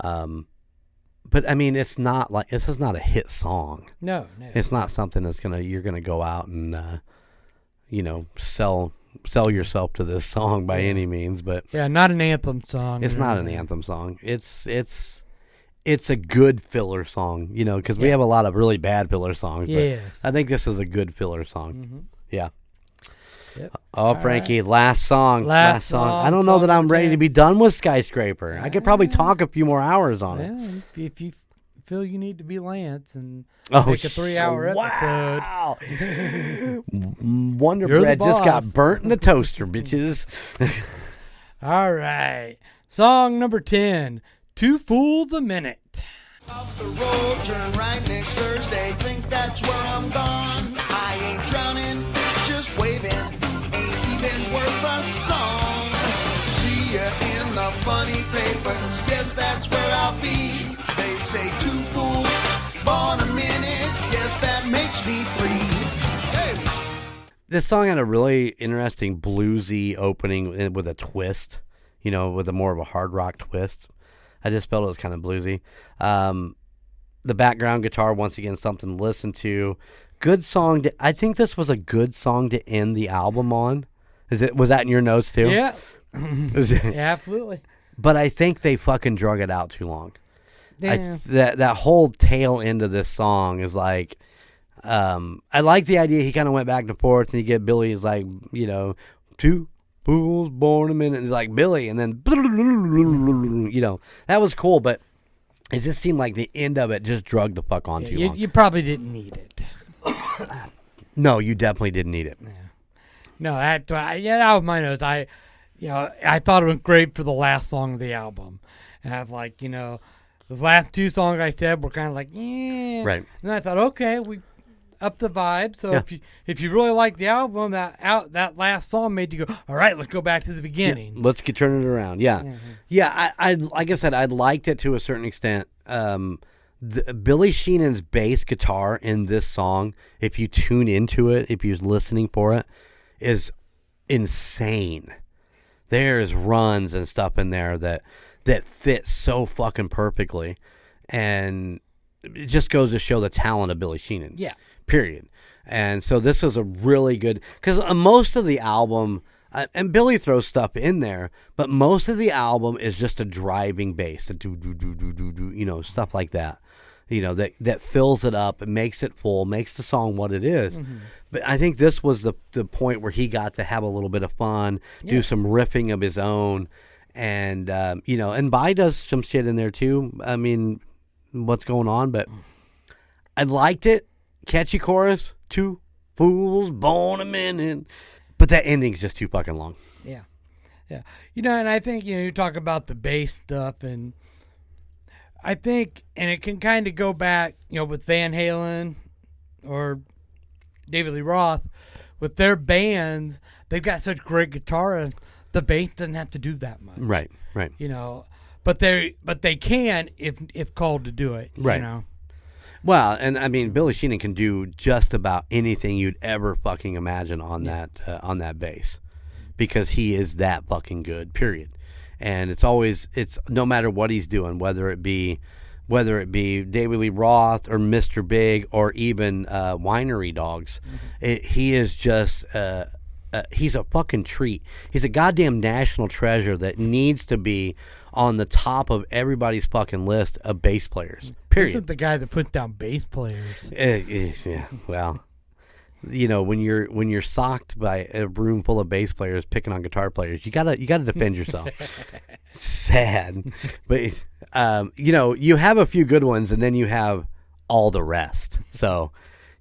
But I mean, this is not a hit song. No. It's not something you're gonna go out and sell yourself to this song by any means. But yeah, not an anthem song. It's not an anthem song. It's a good filler song, because we have a lot of really bad filler songs. Yes. But I think this is a good filler song. Mm-hmm. Yeah. Yep. Oh, Frankie, right. Last song. I don't know that I'm ready to be done with Skyscraper. I could probably talk a few more hours on it. If you feel you need to be Lance and make a 3-hour episode. Wow. Wonder Bread just got burnt in the toaster, bitches. All right. Song number 10, 2 Fools a Minute. Off the road, turn right next Thursday. Think that's where I'm gone. I ain't drowning, just waving. Ain't even worth a song. See ya in the funny papers. Guess that's where I'll be. They say 2 fools, born a minute. Guess that makes me 3. Hey. This song had a really interesting bluesy opening with a twist, with a more of a hard rock twist. I just felt it was kind of bluesy. The background guitar, once again, something to listen to. Good song. I think this was a good song to end the album on. Was that in your notes too? Yeah. Yeah, absolutely. But I think they fucking drug it out too long. Yeah. That whole tail end of this song is like, I like the idea he kind of went back and forth, and you get Billy's like, 2 fools born a minute, and he's like Billy, and then that was cool, but it just seemed like the end of it just drugged the fuck on too long. You probably didn't need it. No, you definitely didn't need it. Yeah. No, that was my notes. I thought it went great for the last song of the album. And I was like, the last two songs I said were kind of like, yeah. Right. And I thought, okay, we up the vibe. So if you really like the album, that last song made you go, all right, let's go back to the beginning. Yeah, let's turn it around. Yeah. Mm-hmm. Yeah, I like I said, I liked it to a certain extent. Billy Sheenan's bass guitar in this song, if you tune into it, if you're listening for it, is insane. There's runs and stuff in there that fit so fucking perfectly, and it just goes to show the talent of Billy Sheenan. Yeah. Period. And so this is a really good, because most of the album, and Billy throws stuff in there, but most of the album is just a driving bass, a do, stuff like that. That fills it up and makes it full, makes the song what it is. Mm-hmm. But I think this was the point where he got to have a little bit of fun, do some riffing of his own, and and Bai does some shit in there too. I mean, what's going on? But I liked it. Catchy chorus, 2 fools born a minute, but that ending's just too fucking long. Yeah. And I think you talk about the bass stuff, and I think, and it can kind of go back, with Van Halen or David Lee Roth, with their bands, they've got such great guitarists. The bass doesn't have to do that much. Right. But they can if called to do it. Right. Well, and I mean, Billy Sheenan can do just about anything you'd ever fucking imagine on that bass, because he is that fucking good. Period. And it's no matter what he's doing, whether it be David Lee Roth or Mr. Big or even Winery Dogs, he is just he's a fucking treat. He's a goddamn national treasure that needs to be on the top of everybody's fucking list of bass players. Period. Isn't the guy that puts down bass players? Yeah. Well, when you're socked by a room full of bass players picking on guitar players, you gotta defend yourself. Sad, but you have a few good ones, and then you have all the rest. So,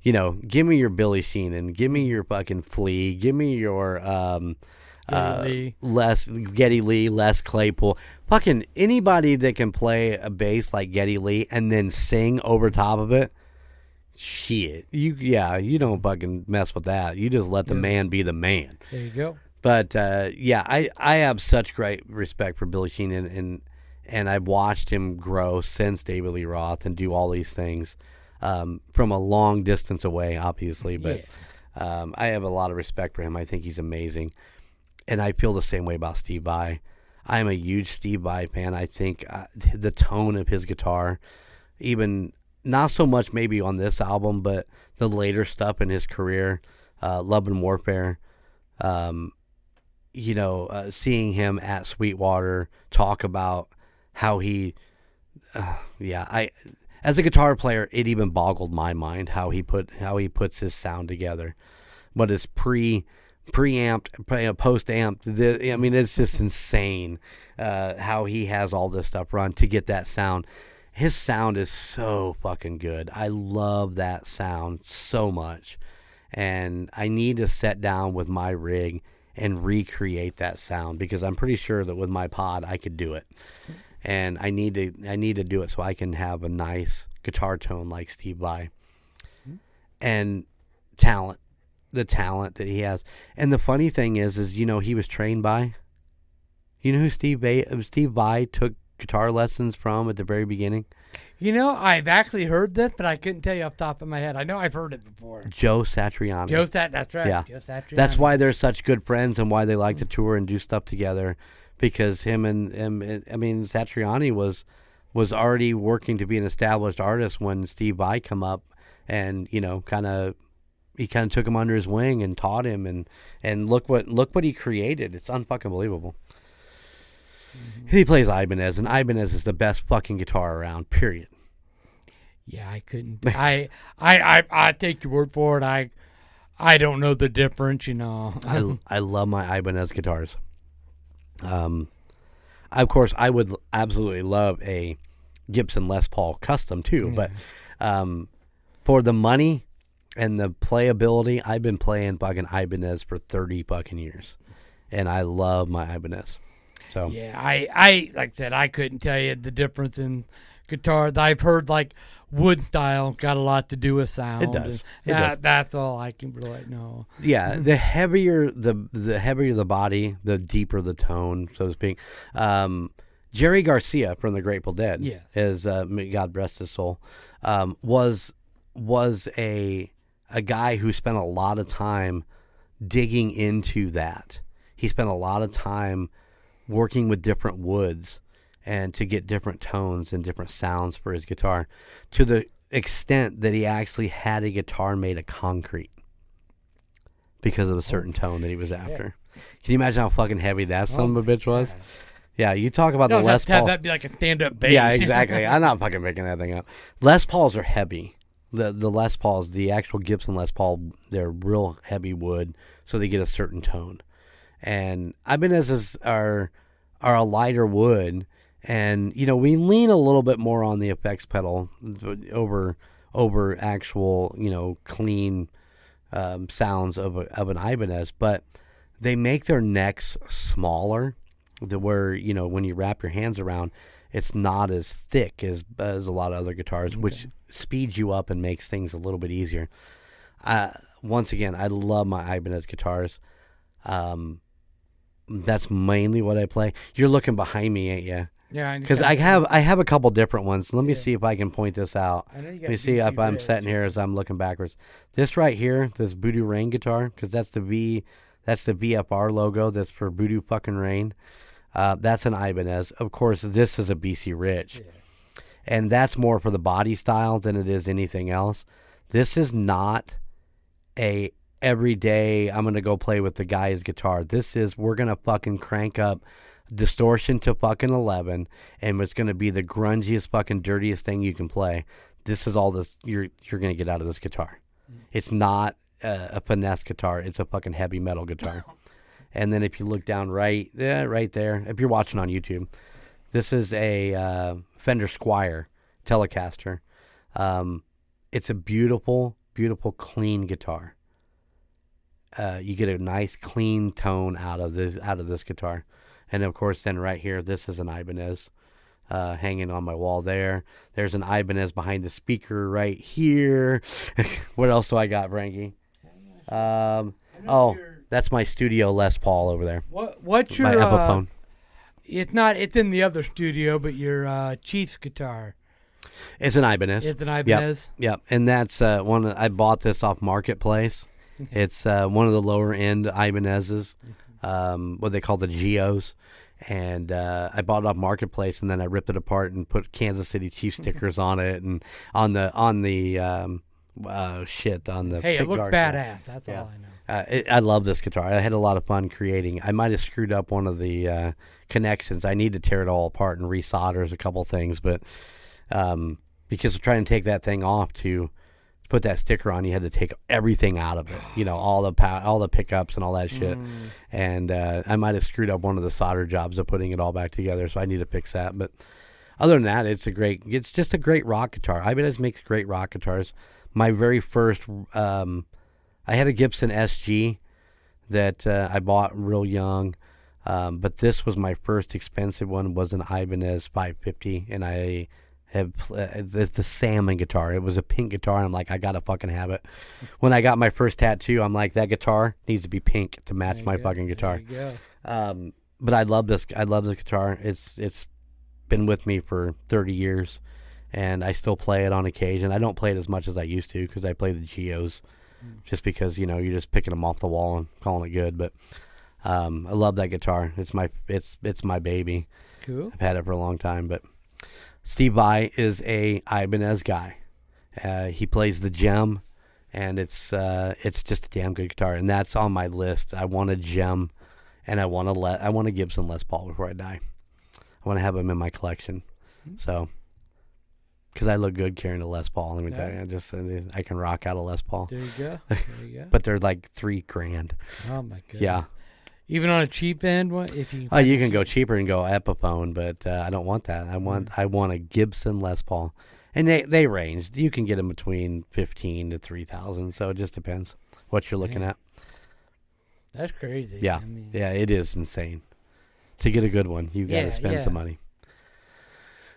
give me your Billy Sheenan, give me your fucking Flea, give me your Geddy Lee, Les Claypool. Fucking anybody that can play a bass like Geddy Lee and then sing over top of it. Shit. You don't fucking mess with that. You just let the man be the man. There you go. But I have such great respect for Billy Sheenan, and I've watched him grow since David Lee Roth and do all these things from a long distance away, obviously. But I have a lot of respect for him. I think he's amazing. And I feel the same way about Steve Vai. I'm a huge Steve Vai fan. I think the tone of his guitar, even not so much maybe on this album, but the later stuff in his career, Love and Warfare, seeing him at Sweetwater talk about how he, as a guitar player, it even boggled my mind how he puts his sound together. But it's preamped, post-amped. I mean, it's just insane how he has all this stuff run to get that sound. His sound is so fucking good. I love that sound so much. And I need to sit down with my rig and recreate that sound, because I'm pretty sure that with my pod I could do it. And I need to do it so I can have a nice guitar tone like Steve Vai. And talent. The talent that he has. And the funny thing is he was trained by, who Steve Vai took guitar lessons from at the very beginning? I've actually heard this, but I couldn't tell you off the top of my head. I know I've heard it before. Joe Satriani. That's right. Yeah. Joe Satriani. That's why they're such good friends and why they like to tour and do stuff together, because him and Satriani was already working to be an established artist when Steve Vai come up, and he kind of took him under his wing and taught him, and look what he created. It's unfucking believable. Mm-hmm. He plays Ibanez, and Ibanez is the best fucking guitar around. Period. Yeah, I couldn't. I take your word for it. I don't know the difference. I love my Ibanez guitars. Of course, I would absolutely love a Gibson Les Paul custom too, but for the money and the playability, I've been playing fucking Ibanez for 30 fucking years. and I love my Ibanez. So yeah, I like I said, I couldn't tell you the difference in guitars. I've heard like wood style got a lot to do with sound. It does. That's all I can really know. Yeah, the heavier the heavier the body, the deeper the tone, so to speak. Jerry Garcia from the Grateful Dead, is God rest his soul, was a guy who spent a lot of time digging into that. He spent a lot of time working with different woods and to get different tones and different sounds for his guitar, to the extent that he actually had a guitar made of concrete because of a certain tone that he was after. Can you imagine how fucking heavy that son of a bitch was? Yeah, you talk about the Les Pauls. That'd be like a stand-up bass. Yeah, exactly. I'm not fucking making that thing up. Les Pauls are heavy. The Les Pauls, the actual Gibson Les Paul, they're real heavy wood, so they get a certain tone. And Ibanez's are a lighter wood, and we lean a little bit more on the effects pedal over actual clean sounds of an Ibanez, but they make their necks smaller, where when you wrap your hands around, it's not as thick as a lot of other guitars, which speeds you up and makes things a little bit easier. Once again, I love my Ibanez guitars. That's mainly what I play. You're looking behind me, ain't you? Yeah, because I have a couple different ones. Let me see if I can point this out. Let me see if I'm sitting here as I'm looking backwards. This right here, this Voodoo Rain guitar, because that's the VFR logo. That's for Voodoo fucking Rain. That's an Ibanez. Of course, this is a BC Rich, and that's more for the body style than it is anything else. This is not a every day I'm going to go play with the guy's guitar. This is, we're going to fucking crank up distortion to fucking 11, and it's going to be the grungiest fucking dirtiest thing you can play. This is all this you're going to get out of this guitar. It's not a finesse guitar. It's a fucking heavy metal guitar. And then if you look down right there, if you're watching on YouTube, this is a Fender Squier Telecaster. It's a beautiful, beautiful, clean guitar. You get a nice clean tone out of this guitar. And of course, then right here, this is an Ibanez hanging on my wall there. There's an Ibanez behind the speaker right here. What else do I got, Frankie? That's my studio Les Paul over there. What's your Epiphone? It's in the other studio, but your Chief's guitar. It's an Ibanez. It's an Ibanez. Yep. And that's I bought this off Marketplace. It's one of the lower end Ibanez's, what they call the Geos. And I bought it off Marketplace, and then I ripped it apart and put Kansas City Chiefs stickers on it, and on the Hey, it looked badass. That's all I know. I love this guitar. I had a lot of fun creating. I might have screwed up one of the connections. I need to tear it all apart and resolder a couple things, but because we're trying to take that thing off to put that sticker on, you had to take everything out of it. all the pickups and all that shit. And I might have screwed up one of the solder jobs of putting it all back together, so I need to fix that. But other than that, it's just a great rock guitar. Ibanez makes great rock guitars. My very first, I had a Gibson SG that I bought real young, but this was my first expensive one. Was an Ibanez 550, and I have it's the salmon guitar. It was a pink guitar, and I'm like, I gotta fucking have it. When I got my first tattoo, I'm like, that guitar needs to be pink to match my fucking guitar. But I love this. I love this guitar. It's been with me for 30 years, and I still play it on occasion. I don't play it as much as I used to because I play the Geos. Just because you're just picking them off the wall and calling it good, but I love that guitar. It's my baby. Cool. I've had it for a long time. But Steve Vai is a Ibanez guy. He plays the Gem, and it's just a damn good guitar. And that's on my list. I want a Gem, and I want a Gibson Les Paul before I die. I want to have them in my collection. So. Because I look good carrying a Les Paul. Let me tell you, I can rock out a Les Paul. There you go. But they're like $3,000. Oh my goodness. Yeah. Even on a cheap end one, if you. Oh, you can go cheaper and go Epiphone, but I don't want that. I want a Gibson Les Paul, and they range. You can get them between $15,000 to $3,000. So it just depends what you're looking at. That's crazy. Yeah, yeah, it is insane. To get a good one, you got to spend some money.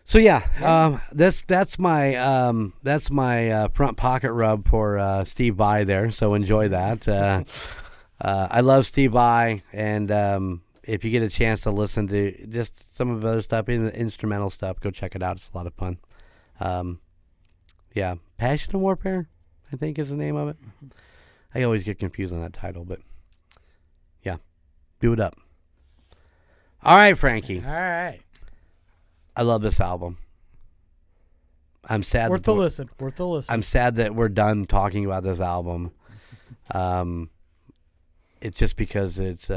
So that's my front pocket rub for Steve Vai there. So enjoy that. I love Steve Vai, and if you get a chance to listen to just some of the other stuff, instrumental stuff, go check it out. It's a lot of fun. Passion and Warfare, I think is the name of it. I always get confused on that title, but yeah, do it up. All right, Frankie. All right. I love this album. I'm sad. Worth a listen. I'm sad that we're done talking about this album. It's just because it's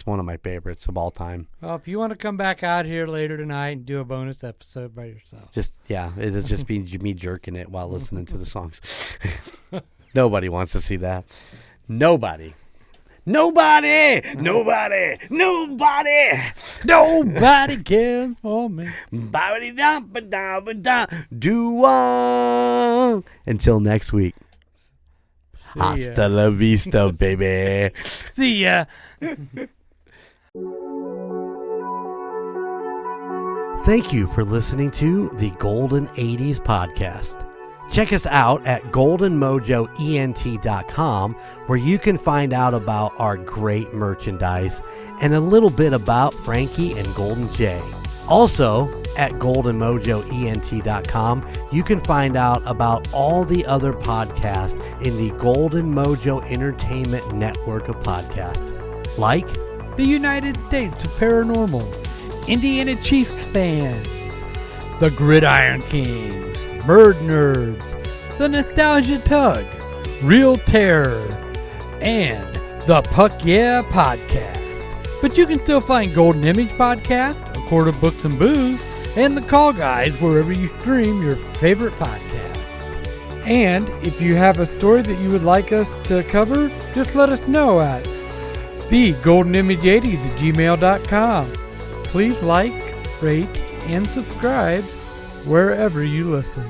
one of my favorites of all time. Well, if you want to come back out here later tonight and do a bonus episode by yourself. It'll just be me jerking it while listening to the songs. Nobody wants to see that. Nobody cares for me. Until next week. Hasta la vista, baby. See ya. Thank you for listening to the Golden 80s podcast. Check us out at goldenmojoent.com, where you can find out about our great merchandise and a little bit about Frankie and Golden J. Also, at goldenmojoent.com, you can find out about all the other podcasts in the Golden Mojo Entertainment network of podcasts, like the United States of Paranormal, Indiana Chiefs fans, the Gridiron Kingz, MurdNerds, the Nostalgia Tug, Real Terror, and the Puck Yeah Podcast. But you can still find Golden Image Podcast, A Quart of Books and Booze, and The Call Guys wherever you stream your favorite podcast. And if you have a story that you would like us to cover, just let us know at thegoldenimage80s@gmail.com. Please like, rate, and subscribe wherever you listen.